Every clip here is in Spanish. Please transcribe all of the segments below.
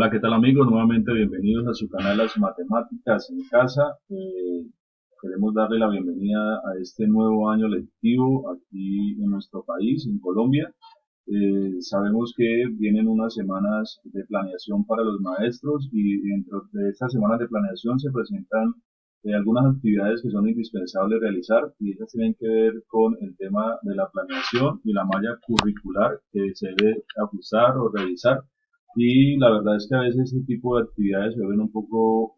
Hola, ¿qué tal amigos? Nuevamente bienvenidos a su canal Las Matemáticas en Casa. Queremos darle la bienvenida a este nuevo año lectivo aquí en nuestro país, en Colombia. Sabemos que vienen unas semanas de planeación para los maestros y dentro de estas semanas de planeación se presentan algunas actividades que son indispensables realizar y estas tienen que ver con el tema de la planeación y la malla curricular que se debe ajustar o revisar. Y la verdad es que a veces este tipo de actividades se ven un poco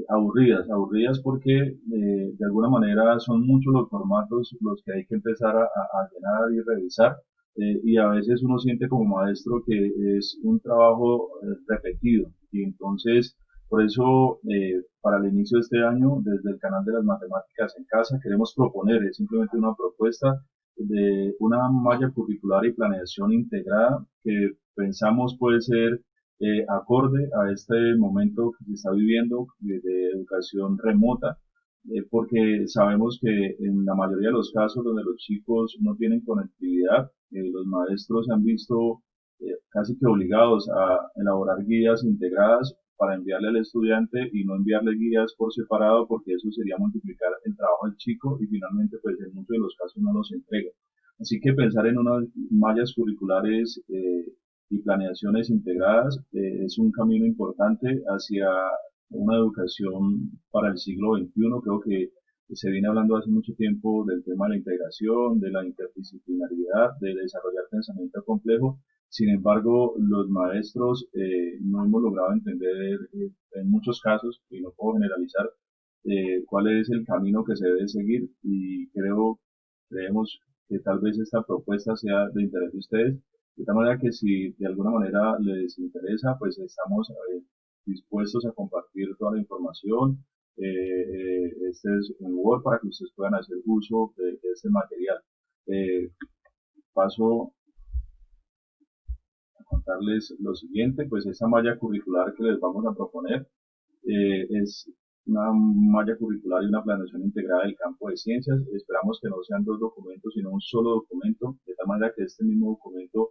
aburridas porque de alguna manera son muchos los formatos los que hay que empezar a llenar y revisar, y a veces uno siente como maestro que es un trabajo repetido y entonces por eso para el inicio de este año desde el canal de las matemáticas en casa queremos proponer, es simplemente una propuesta de una malla curricular y planeación integrada que pensamos puede ser acorde a este momento que se está viviendo de educación remota, porque sabemos que en la mayoría de los casos donde los chicos no tienen conectividad, los maestros se han visto casi que obligados a elaborar guías integradas para enviarle al estudiante y no enviarle guías por separado porque eso sería multiplicar el trabajo del chico y finalmente pues en muchos de los casos no los entrega. Así que pensar en unas mallas curriculares y planeaciones integradas es un camino importante hacia una educación para el siglo XXI. Creo que se viene hablando hace mucho tiempo del tema de la integración, de la interdisciplinariedad, de desarrollar pensamiento complejo. Sin embargo, los maestros no hemos logrado entender en muchos casos, y no puedo generalizar, cuál es el camino que se debe seguir y creemos que tal vez esta propuesta sea de interés de ustedes, de tal manera que si de alguna manera les interesa, pues estamos dispuestos a compartir toda la información. Este es un Word para que ustedes puedan hacer uso de este material. Eh, Paso a contarles lo siguiente, pues esta malla curricular que les vamos a proponer es una malla curricular y una planeación integrada del campo de ciencias. Esperamos que no sean dos documentos, sino un solo documento, de tal manera que este mismo documento,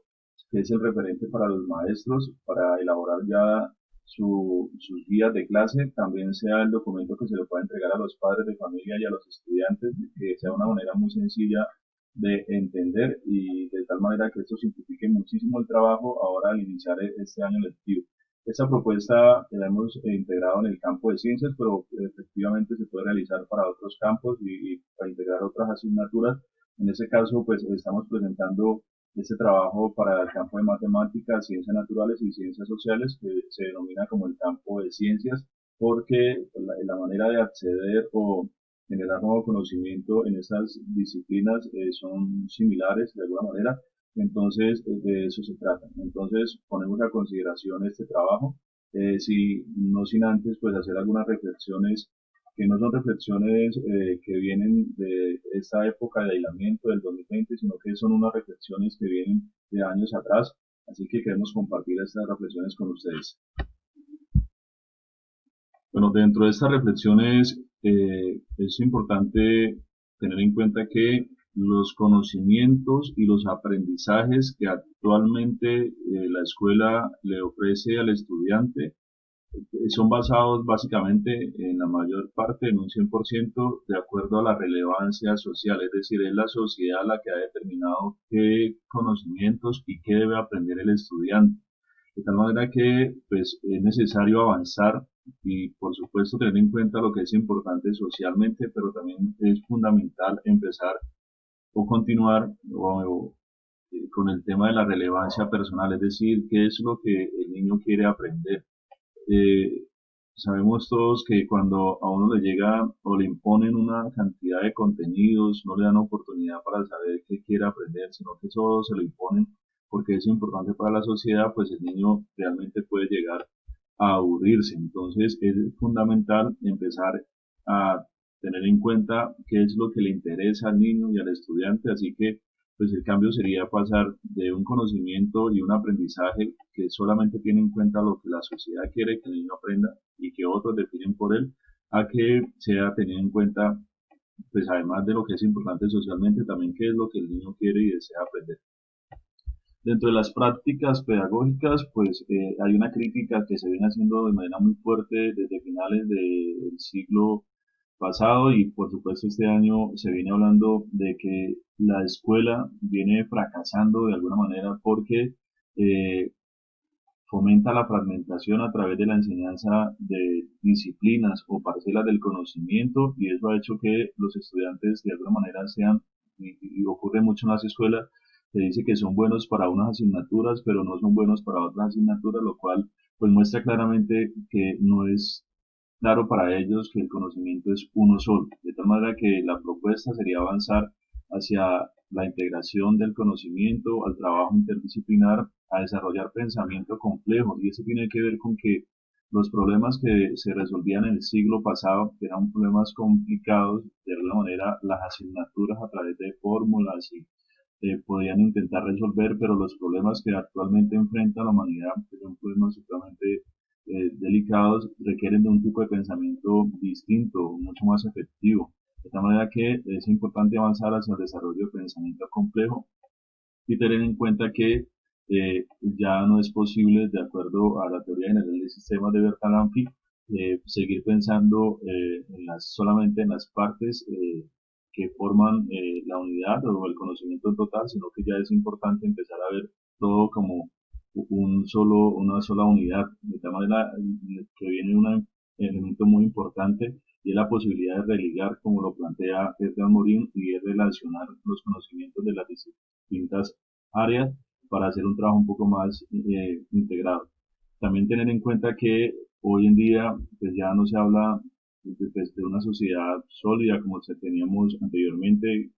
que es el referente para los maestros, para elaborar ya sus guías de clase, también sea el documento que se le pueda entregar a los padres de familia y a los estudiantes, que sea una manera muy sencilla de entender y de tal manera que esto simplifique muchísimo el trabajo ahora al iniciar este año lectivo. Esta propuesta la hemos integrado en el campo de ciencias, pero efectivamente se puede realizar para otros campos y para integrar otras asignaturas. En ese caso, pues estamos presentando este trabajo para el campo de matemáticas, ciencias naturales y ciencias sociales, que se denomina como el campo de ciencias, porque la manera de acceder o generar nuevo conocimiento en estas disciplinas son similares de alguna manera. Entonces, de eso se trata. Entonces, ponemos a consideración este trabajo, si, no sin antes, pues hacer algunas reflexiones que no son reflexiones que vienen de esta época de aislamiento del 2020, sino que son unas reflexiones que vienen de años atrás. Así que queremos compartir estas reflexiones con ustedes. Bueno, dentro de estas reflexiones es importante tener en cuenta que los conocimientos y los aprendizajes que actualmente la escuela le ofrece al estudiante son basados básicamente en la mayor parte, en un 100%, de acuerdo a la relevancia social, es decir, es la sociedad la que ha determinado qué conocimientos y qué debe aprender el estudiante. De tal manera que pues, es necesario avanzar y por supuesto tener en cuenta lo que es importante socialmente, pero también es fundamental empezar o continuar con el tema de la relevancia personal, es decir, qué es lo que el niño quiere aprender. Eh, Sabemos todos que cuando a uno le llega o le imponen una cantidad de contenidos, no le dan oportunidad para saber qué quiere aprender, sino que eso se lo imponen porque es importante para la sociedad, pues el niño realmente puede llegar a aburrirse. Entonces es fundamental empezar a tener en cuenta qué es lo que le interesa al niño y al estudiante, así que pues el cambio sería pasar de un conocimiento y un aprendizaje que solamente tiene en cuenta lo que la sociedad quiere que el niño aprenda y que otros definen por él, a que sea tenido en cuenta, pues además de lo que es importante socialmente, también qué es lo que el niño quiere y desea aprender. Dentro de las prácticas pedagógicas, pues hay una crítica que se viene haciendo de manera muy fuerte desde finales del siglo pasado y por supuesto este año se viene hablando de que la escuela viene fracasando de alguna manera porque eh, fomenta la fragmentación a través de la enseñanza de disciplinas o parcelas del conocimiento y eso ha hecho que los estudiantes de alguna manera sean, y ocurre mucho en las escuelas, se dice que son buenos para unas asignaturas, pero no son buenos para otras asignaturas, lo cual pues muestra claramente que no es claro para ellos que el conocimiento es uno solo. De tal manera que la propuesta sería avanzar hacia la integración del conocimiento, al trabajo interdisciplinar, a desarrollar pensamiento complejo. Y eso tiene que ver con que los problemas que se resolvían en el siglo pasado, que eran problemas complicados, de alguna manera las asignaturas a través de fórmulas y podían intentar resolver, pero los problemas que actualmente enfrenta la humanidad, que son problemas supremamente delicados, requieren de un tipo de pensamiento distinto, mucho más efectivo. De tal manera que es importante avanzar hacia el desarrollo de pensamiento complejo y tener en cuenta que ya no es posible, de acuerdo a la teoría general de sistemas de Bertalanffy, seguir pensando solamente en las partes que forman la unidad o el conocimiento total, sino que ya es importante empezar a ver todo como una sola unidad. De tal manera que viene un elemento muy importante y es la posibilidad de religar, como lo plantea Edgar Morin, y es relacionar los conocimientos de las distintas áreas para hacer un trabajo un poco más integrado. También tener en cuenta que hoy en día pues ya no se habla pues, de una sociedad sólida como se teníamos anteriormente,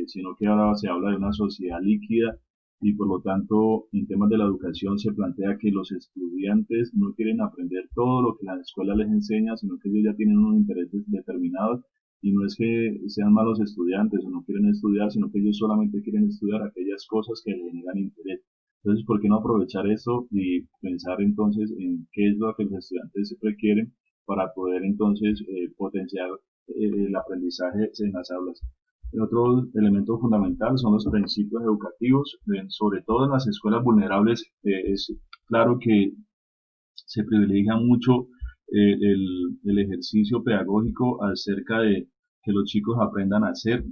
sino que ahora se habla de una sociedad líquida y por lo tanto en temas de la educación se plantea que los estudiantes no quieren aprender todo lo que la escuela les enseña, sino que ellos ya tienen unos intereses determinados y no es que sean malos estudiantes o no quieren estudiar, sino que ellos solamente quieren estudiar aquellas cosas que les generan interés. Entonces, ¿por qué no aprovechar eso y pensar entonces en qué es lo que los estudiantes requieren para poder entonces potenciar el aprendizaje en las aulas? El otro elemento fundamental son los principios educativos, sobre todo en las escuelas vulnerables. Es claro que se privilegia mucho el ejercicio pedagógico acerca de que los chicos aprendan a hacer,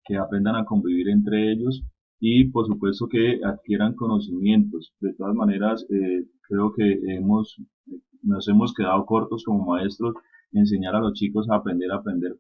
que aprendan a convivir entre ellos y por supuesto que adquieran conocimientos. De todas maneras, creo que nos hemos quedado cortos como maestros en enseñar a los chicos a aprender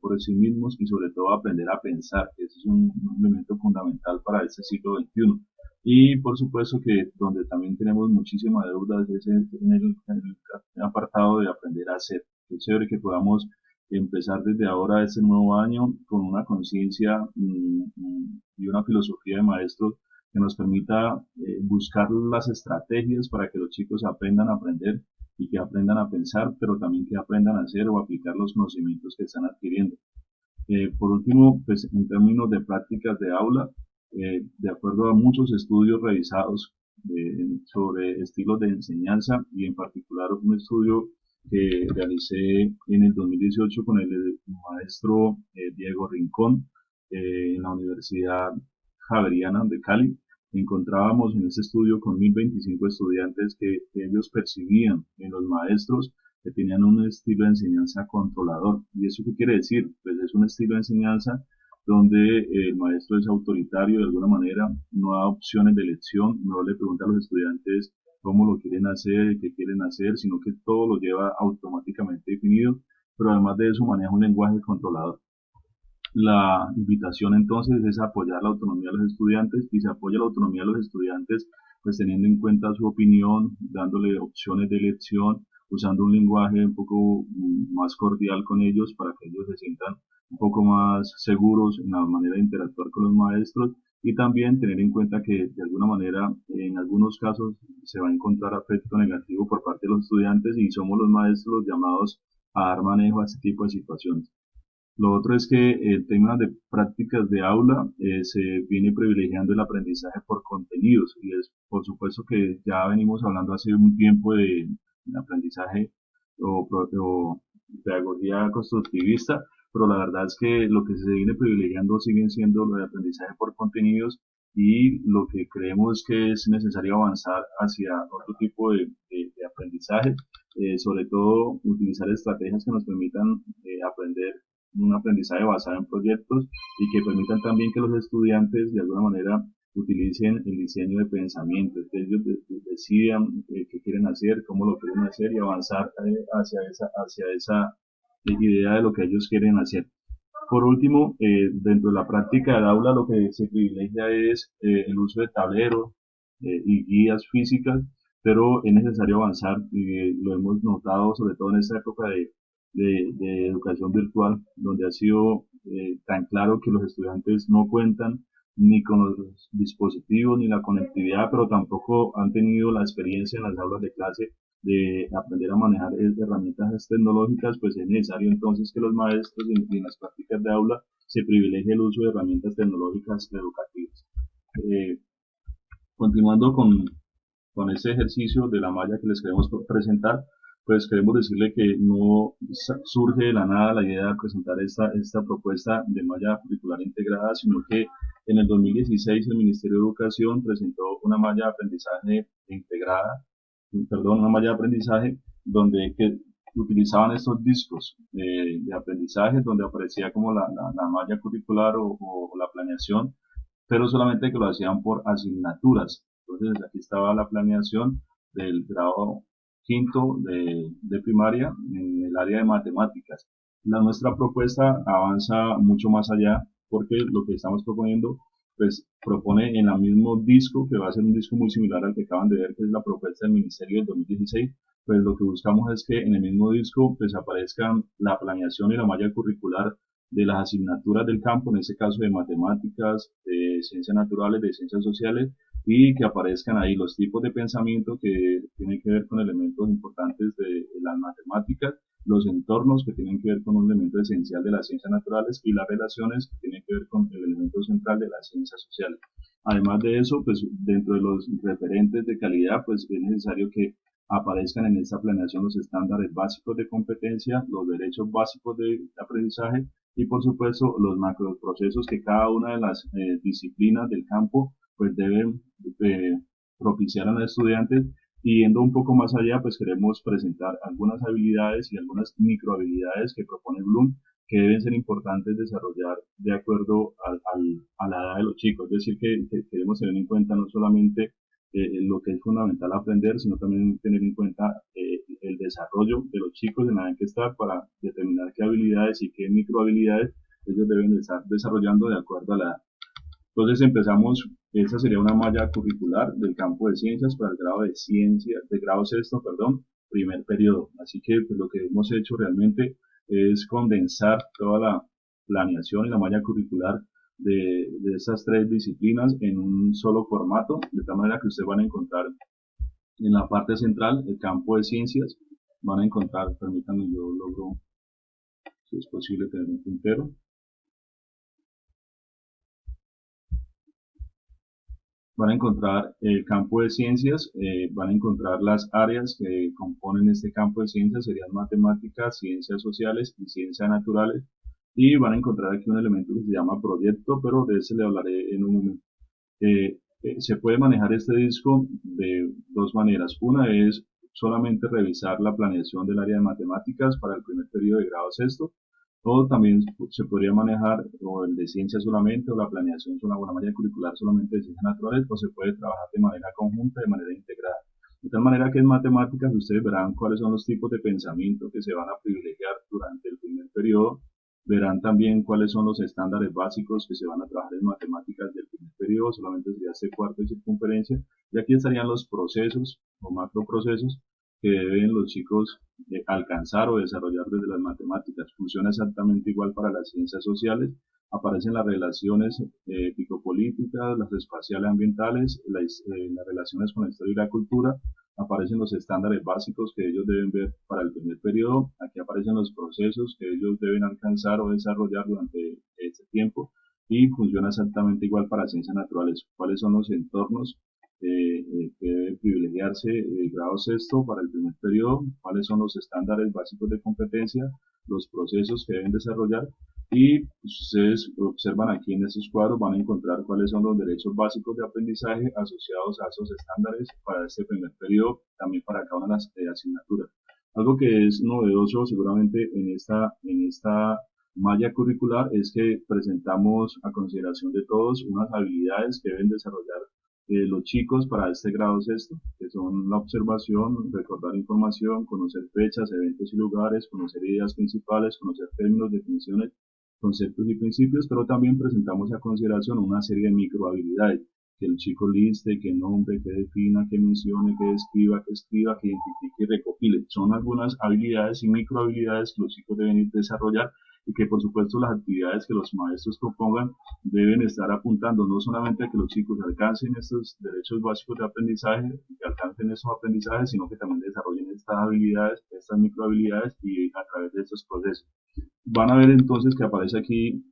por sí mismos y sobre todo a aprender a pensar. Ese es un elemento fundamental para este siglo XXI. Y por supuesto que donde también tenemos muchísimas deudas es en el apartado de aprender a hacer. Qué chévere que podamos empezar desde ahora este nuevo año con una conciencia y una filosofía de maestros que nos permita buscar las estrategias para que los chicos aprendan a aprender y que aprendan a pensar, pero también que aprendan a hacer o aplicar los conocimientos que están adquiriendo. Por último, pues en términos de prácticas de aula, de acuerdo a muchos estudios revisados sobre estilos de enseñanza y en particular un estudio que realicé en el 2018 con el maestro Diego Rincón en la Universidad Javeriana de Cali, encontrábamos en este estudio con 1025 estudiantes que ellos percibían en los maestros que tenían un estilo de enseñanza controlador. ¿Y eso qué quiere decir? Pues es un estilo de enseñanza donde el maestro es autoritario de alguna manera, no da opciones de elección, no le pregunta a los estudiantes cómo lo quieren hacer, qué quieren hacer, sino que todo lo lleva automáticamente definido, pero además de eso maneja un lenguaje controlador. La invitación entonces es apoyar la autonomía de los estudiantes y se apoya la autonomía de los estudiantes pues teniendo en cuenta su opinión, dándole opciones de elección, usando un lenguaje un poco más cordial con ellos para que ellos se sientan un poco más seguros en la manera de interactuar con los maestros y también tener en cuenta que de alguna manera en algunos casos se va a encontrar afecto negativo por parte de los estudiantes y somos los maestros los llamados a dar manejo a este tipo de situaciones. Lo otro es que el tema de prácticas de aula se viene privilegiando el aprendizaje por contenidos y es por supuesto que ya venimos hablando hace un tiempo de aprendizaje o pedagogía constructivista, pero la verdad es que lo que se viene privilegiando siguen siendo lo de aprendizaje por contenidos y lo que creemos que es necesario avanzar hacia otro tipo de aprendizaje, sobre todo utilizar estrategias que nos permitan aprender un aprendizaje basado en proyectos y que permitan también que los estudiantes de alguna manera utilicen el diseño de pensamiento, que ellos decidan qué quieren hacer, cómo lo quieren hacer y avanzar hacia esa idea de lo que ellos quieren hacer. Por último, dentro de la práctica del aula lo que se privilegia es el uso de tableros y guías físicas, pero es necesario avanzar y lo hemos notado sobre todo en esta época de educación virtual, donde ha sido tan claro que los estudiantes no cuentan ni con los dispositivos ni la conectividad, pero tampoco han tenido la experiencia en las aulas de clase de aprender a manejar herramientas tecnológicas, pues es necesario entonces que los maestros y en las prácticas de aula se privilegie el uso de herramientas tecnológicas educativas. Eh, Continuando con ese ejercicio de la malla que les queremos presentar, pues queremos decirle que no surge de la nada la idea de presentar esta propuesta de malla curricular integrada, sino que en el 2016 el Ministerio de Educación presentó una malla de aprendizaje integrada, perdón, una malla de aprendizaje donde que utilizaban estos discos de aprendizaje, donde aparecía como la malla curricular o la planeación, pero solamente que lo hacían por asignaturas. Entonces aquí estaba la planeación del grado quinto de primaria en el área de matemáticas. Nuestra propuesta avanza mucho más allá porque lo que estamos proponiendo pues propone en el mismo disco, que va a ser un disco muy similar al que acaban de ver, que es la propuesta del Ministerio del 2016, pues lo que buscamos es que en el mismo disco pues aparezcan la planeación y la malla curricular de las asignaturas del campo, en este caso de matemáticas, de ciencias naturales, de ciencias sociales, y que aparezcan ahí los tipos de pensamiento que tienen que ver con elementos importantes de las matemáticas, los entornos que tienen que ver con un elemento esencial de las ciencias naturales y las relaciones que tienen que ver con el elemento central de las ciencias sociales. Además de eso, pues dentro de los referentes de calidad, pues es necesario que aparezcan en esta planeación los estándares básicos de competencia, los derechos básicos de aprendizaje y por supuesto los macroprocesos que cada una de las disciplinas del campo pues deben propiciar a los estudiantes, y yendo un poco más allá pues queremos presentar algunas habilidades y algunas microhabilidades que propone Bloom que deben ser importantes desarrollar de acuerdo a la edad de los chicos, es decir que queremos tener en cuenta no solamente lo que es fundamental aprender, sino también tener en cuenta el desarrollo de los chicos en la edad que estar para determinar qué habilidades y qué microhabilidades ellos deben estar desarrollando de acuerdo a la edad. Entonces empezamos, esa sería una malla curricular del campo de ciencias para el grado de ciencia, de grado sexto, perdón, primer periodo. Así que pues, lo que hemos hecho realmente es condensar toda la planeación y la malla curricular de estas tres disciplinas en un solo formato, de tal manera que ustedes van a encontrar en la parte central el campo de ciencias, van a encontrar, permítanme, yo logro, si es posible, tener un puntero. Van a encontrar el campo de ciencias, van a encontrar las áreas que componen este campo de ciencias, serían matemáticas, ciencias sociales y ciencias naturales, y van a encontrar aquí un elemento que se llama proyecto, pero de ese le hablaré en un momento. Se puede manejar este disco de dos maneras. Una es solamente revisar la planeación del área de matemáticas para el primer periodo de grado sexto, o también se podría manejar o el de ciencias solamente, o la planeación o la malla curricular solamente de ciencias naturales, o se puede trabajar de manera conjunta, de manera integrada. De tal manera que en matemáticas ustedes verán cuáles son los tipos de pensamiento que se van a privilegiar durante el primer periodo, verán también cuáles son los estándares básicos que se van a trabajar en matemáticas del primer periodo, solamente sería este cuarto de circunferencia, y aquí estarían los procesos o macroprocesos que deben los chicos alcanzar o desarrollar desde las matemáticas. Funciona exactamente igual para las ciencias sociales, aparecen las relaciones ecopolíticas, las espaciales ambientales, las relaciones con la historia y la cultura, aparecen los estándares básicos que ellos deben ver para el primer periodo, aquí aparecen los procesos que ellos deben alcanzar o desarrollar durante este tiempo, y funciona exactamente igual para ciencias naturales, cuáles son los entornos que debe privilegiarse el grado sexto para el primer periodo, cuáles son los estándares básicos de competencia, los procesos que deben desarrollar Y pues, ustedes observan aquí en estos cuadros, van a encontrar cuáles son los derechos básicos de aprendizaje asociados a esos estándares para este primer periodo, también para cada una de las asignaturas. Algo que es novedoso seguramente en esta malla curricular es que presentamos a consideración de todos unas habilidades que deben desarrollar los chicos para este grado sexto, que son la observación, recordar información, conocer fechas, eventos y lugares, conocer ideas principales, conocer términos, definiciones, conceptos y principios, pero también presentamos a consideración una serie de microhabilidades, que el chico liste, que nombre, que defina, que mencione, que escriba, que identifique y recopile. Son algunas habilidades y microhabilidades que los chicos deben desarrollar y que por supuesto las actividades que los maestros propongan deben estar apuntando no solamente a que los chicos alcancen estos derechos básicos de aprendizaje, que alcancen esos aprendizajes, sino que también desarrollen estas habilidades, estas microhabilidades y a través de estos procesos. Van a ver entonces que aparece aquí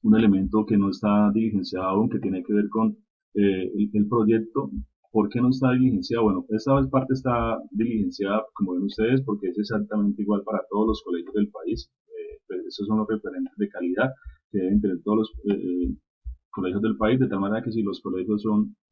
un elemento que no está diligenciado aún, que tiene que ver con el proyecto. ¿Por qué no está diligenciado? Bueno, esta parte está diligenciada, como ven ustedes, porque es exactamente igual para todos los colegios del país. Pues esos son los referentes de calidad que deben tener todos los colegios del país, de tal manera que si los colegios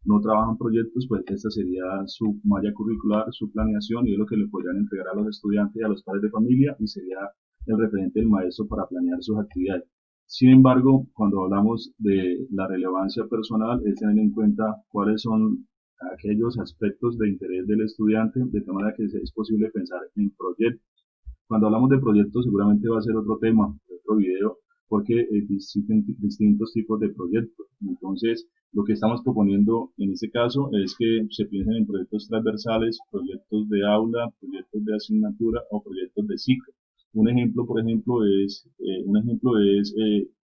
no trabajan proyectos, pues esta sería su malla curricular, su planeación y es lo que le podrían entregar a los estudiantes y a los padres de familia y sería el referente del maestro para planear sus actividades. Sin embargo, cuando hablamos de la relevancia personal, es tener en cuenta cuáles son aquellos aspectos de interés del estudiante, de tal manera que es posible pensar en proyectos. Cuando hablamos de proyectos, seguramente va a ser otro tema, otro video, porque existen distintos tipos de proyectos. Entonces, lo que estamos proponiendo en este caso es que se piensen en proyectos transversales, proyectos de aula, proyectos de asignatura o proyectos de ciclo. Un ejemplo es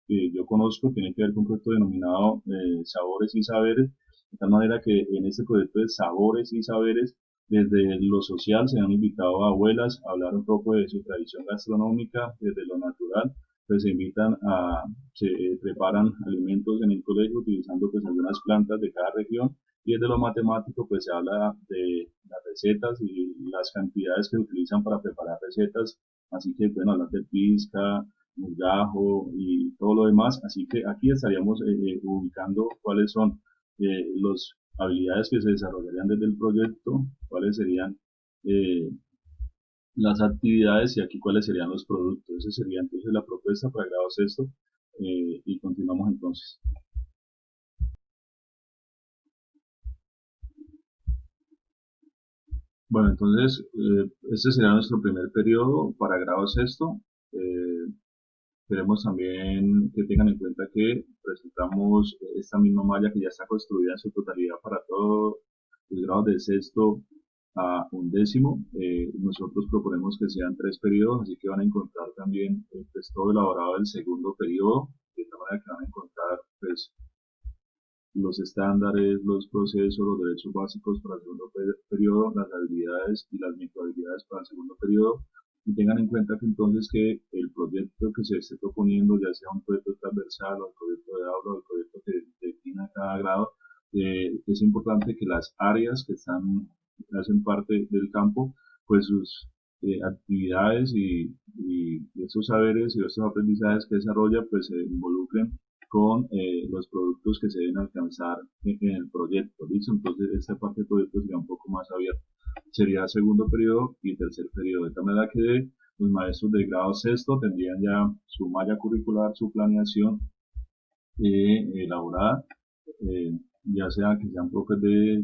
que yo conozco, tiene que ver con un proyecto denominado Sabores y Saberes, de tal manera que en este proyecto de Sabores y Saberes desde lo social se han invitado a abuelas a hablar un poco de su tradición gastronómica, desde lo natural, pues se preparan alimentos en el colegio utilizando pues algunas plantas de cada región y desde lo matemático pues se habla de las recetas y las cantidades que utilizan para preparar recetas, así que bueno, hablar de pizca, gajo y todo lo demás, así que aquí estaríamos ubicando cuáles son los habilidades que se desarrollarían desde el proyecto, cuáles serían eh, las actividades y aquí cuáles serían los productos. Esa sería entonces la propuesta para grado sexto y continuamos entonces. Bueno, entonces este será nuestro primer periodo para grado sexto. Eh, Queremos también que tengan en cuenta que presentamos esta misma malla que ya está construida en su totalidad para todos los grados de sexto a undécimo. Nosotros proponemos que sean 3 periodos, así que van a encontrar también pues, todo elaborado del segundo periodo, de tal manera que van a encontrar pues, los estándares, los procesos, los derechos básicos para el segundo periodo, las habilidades y las microhabilidades para el segundo periodo. Y tengan en cuenta que entonces que el proyecto que se esté proponiendo, ya sea un proyecto transversal o un proyecto de aula o el proyecto que defina cada grado, es importante que las áreas que hacen parte del campo, pues sus actividades y esos saberes y esos aprendizajes que desarrolla, pues se involucren con los productos que se deben alcanzar en el proyecto. ¿Listo? Entonces, esta parte del proyecto sería un poco más abierta. Sería segundo periodo y tercer periodo. De tal manera que los maestros de grado sexto tendrían ya su malla curricular, su planeación elaborada, ya sea que sean profes de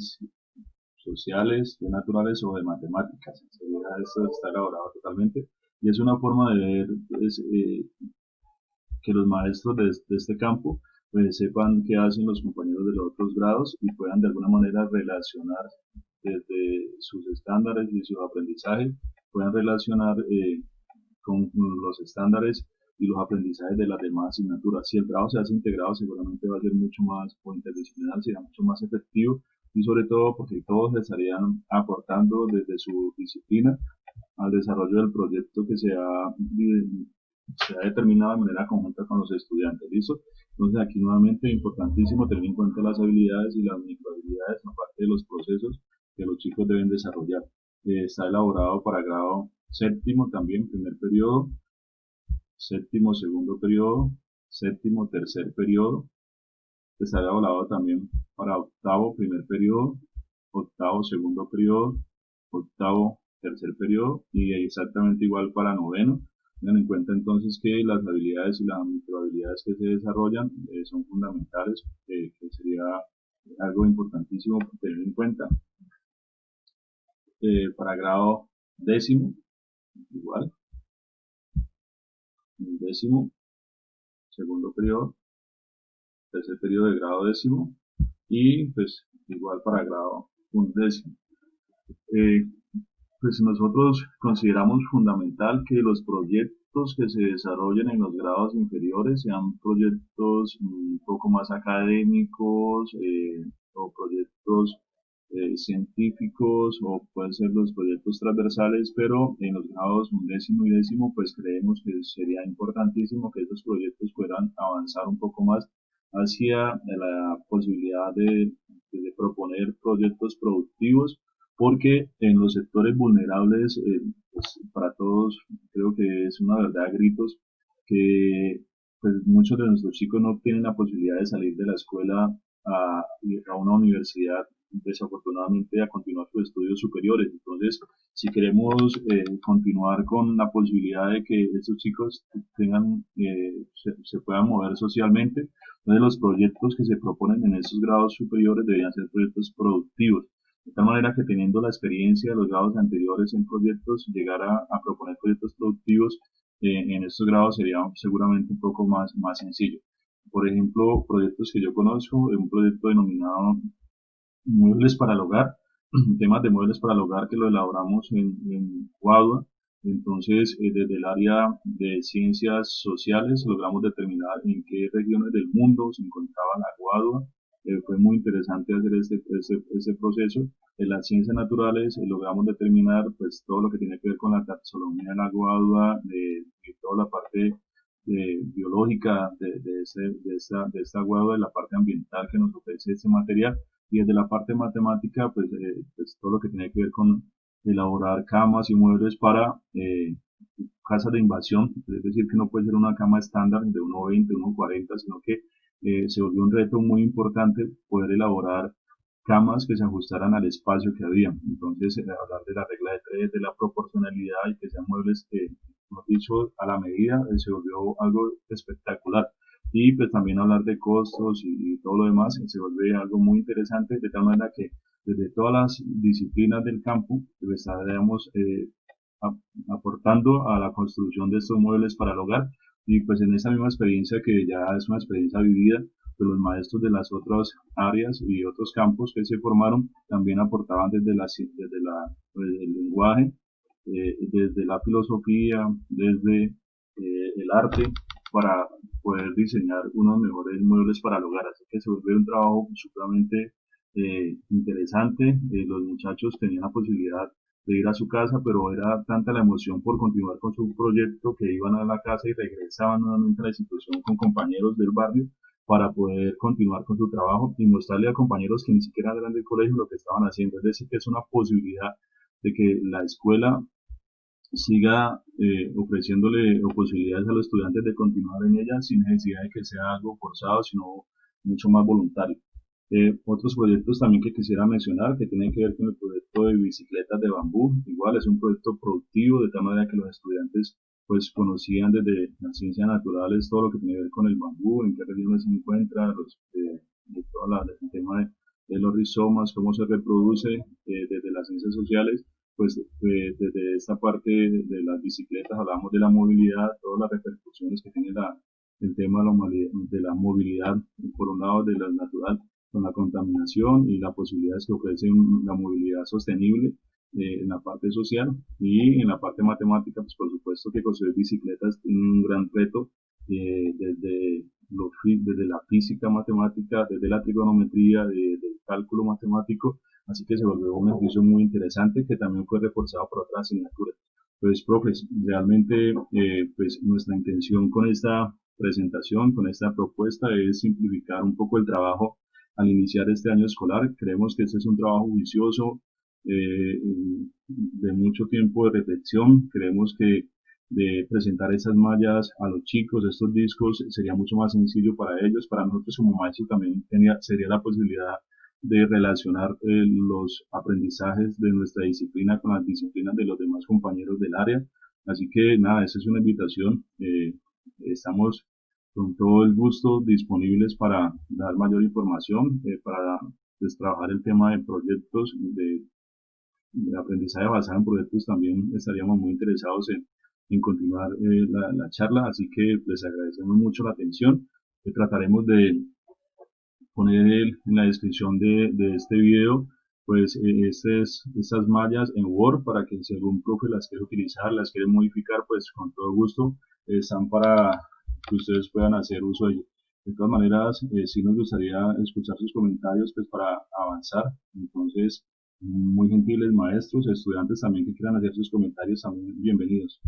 sociales, de naturales o de matemáticas. Esto está elaborado totalmente. Y es una forma de ver pues, que los maestros de este campo pues, sepan qué hacen los compañeros de los otros grados y puedan de alguna manera relacionar desde sus estándares y sus aprendizajes, puedan relacionar con los estándares y los aprendizajes de las demás asignaturas. Si el trabajo se hace integrado, seguramente va a ser mucho más, o interdisciplinar, será mucho más efectivo y sobre todo porque todos estarían aportando desde su disciplina al desarrollo del proyecto que se ha determinado de manera conjunta con los estudiantes. ¿Listo? Entonces aquí nuevamente importantísimo tener en cuenta las habilidades y las microhabilidades, aparte de los procesos que los chicos deben desarrollar. Está elaborado para grado séptimo también, primer periodo, séptimo segundo periodo, séptimo tercer periodo. Estaría volado también para octavo primer periodo, octavo segundo periodo, octavo tercer periodo y exactamente igual para noveno. Tengan en cuenta entonces que las habilidades y las microhabilidades que se desarrollan son fundamentales, que sería algo importantísimo tener en cuenta. Para grado décimo, igual, décimo, segundo periodo, tercer periodo de grado décimo y pues igual para grado undécimo. Pues nosotros consideramos fundamental que los proyectos que se desarrollen en los grados inferiores sean proyectos un poco más académicos o proyectos científicos o pueden ser los proyectos transversales, pero en los grados undécimo y décimo pues creemos que sería importantísimo que estos proyectos puedan avanzar un poco más hacia la posibilidad de proponer proyectos productivos porque en los sectores vulnerables, pues, para todos creo que es una verdad a gritos que pues, muchos de nuestros chicos no tienen la posibilidad de salir de la escuela a una universidad, desafortunadamente, a continuar sus estudios superiores. Entonces, si queremos continuar con la posibilidad de que estos chicos tengan, se puedan mover socialmente, entonces los proyectos que se proponen en estos grados superiores deberían ser proyectos productivos de tal manera que teniendo la experiencia de los grados anteriores en proyectos, llegar a proponer proyectos productivos en estos grados sería seguramente un poco más sencillo. Por ejemplo, proyectos que yo conozco, un proyecto denominado Muebles para el Hogar, temas de muebles para el hogar que lo elaboramos en Guadua. Entonces, desde el área de ciencias sociales logramos determinar en qué regiones del mundo se encontraba la Guadua. Fue muy interesante hacer este proceso. En las ciencias naturales logramos determinar pues todo lo que tiene que ver con la taxonomía de la Guadua, de toda la parte biológica de esta Guadua, de la parte ambiental que nos ofrece este material y desde la parte matemática, pues todo lo que tiene que ver con elaborar camas y muebles para casas de invasión, es decir, que no puede ser una cama estándar de 1,20, 1,40, sino que se volvió un reto muy importante poder elaborar camas que se ajustaran al espacio que había. Entonces, hablar de la regla de tres, de la proporcionalidad y que sean muebles que, como he dicho, a la medida, se volvió algo espectacular y pues también hablar de costos y todo lo demás se vuelve algo muy interesante de tal manera que desde todas las disciplinas del campo pues, estaremos aportando a la construcción de estos muebles para el hogar y pues en esa misma experiencia que ya es una experiencia vivida pues los maestros de las otras áreas y otros campos que se formaron también aportaban desde el lenguaje, desde la filosofía, desde el arte para poder diseñar unos mejores muebles para el hogar. Así que se volvió un trabajo supremamente interesante. Los muchachos tenían la posibilidad de ir a su casa, pero era tanta la emoción por continuar con su proyecto que iban a la casa y regresaban nuevamente a la institución con compañeros del barrio para poder continuar con su trabajo y mostrarle a compañeros que ni siquiera eran del colegio lo que estaban haciendo. Es decir, que es una posibilidad de que la escuela siga ofreciéndole posibilidades a los estudiantes de continuar en ella sin necesidad de que sea algo forzado, sino mucho más voluntario. Otros proyectos también que quisiera mencionar que tienen que ver con el proyecto de bicicletas de bambú. Igual es un proyecto productivo de tal manera que los estudiantes pues conocían desde las ciencias naturales todo lo que tiene que ver con el bambú, en qué regiones se encuentra, de el tema de los rizomas, cómo se reproduce desde las ciencias sociales pues desde esta parte de las bicicletas hablamos de la movilidad, todas las repercusiones que tiene el tema de la movilidad, por un lado de la natural, con la contaminación y las posibilidades que ofrece la movilidad sostenible en la parte social y en la parte matemática, pues por supuesto que construir bicicletas tiene un gran reto desde la física matemática, desde la trigonometría, del cálculo matemático, así que se volvió un ejercicio muy interesante que también fue reforzado por otras asignaturas. Pues, profes, realmente pues nuestra intención con esta presentación, con esta propuesta es simplificar un poco el trabajo al iniciar este año escolar. Creemos que este es un trabajo juicioso, de mucho tiempo de reflexión. Creemos que de presentar esas mallas a los chicos, estos discos, sería mucho más sencillo para ellos. Para nosotros como maestros también sería la posibilidad de relacionar los aprendizajes de nuestra disciplina con las disciplinas de los demás compañeros del área. Así que nada, esa es una invitación. Estamos con todo el gusto disponibles para dar mayor información, para destrabajar el tema de proyectos, de aprendizaje basado en proyectos. También estaríamos muy interesados en continuar la charla, así que les agradecemos mucho la atención. Trataremos de poner en la descripción de este video pues estas mallas en Word para que si algún profe las quiere utilizar, las quiere modificar, pues con todo gusto están para que ustedes puedan hacer uso de ello. De todas maneras, sí nos gustaría escuchar sus comentarios pues para avanzar. Entonces, muy gentiles maestros, estudiantes también que quieran hacer sus comentarios, también bienvenidos.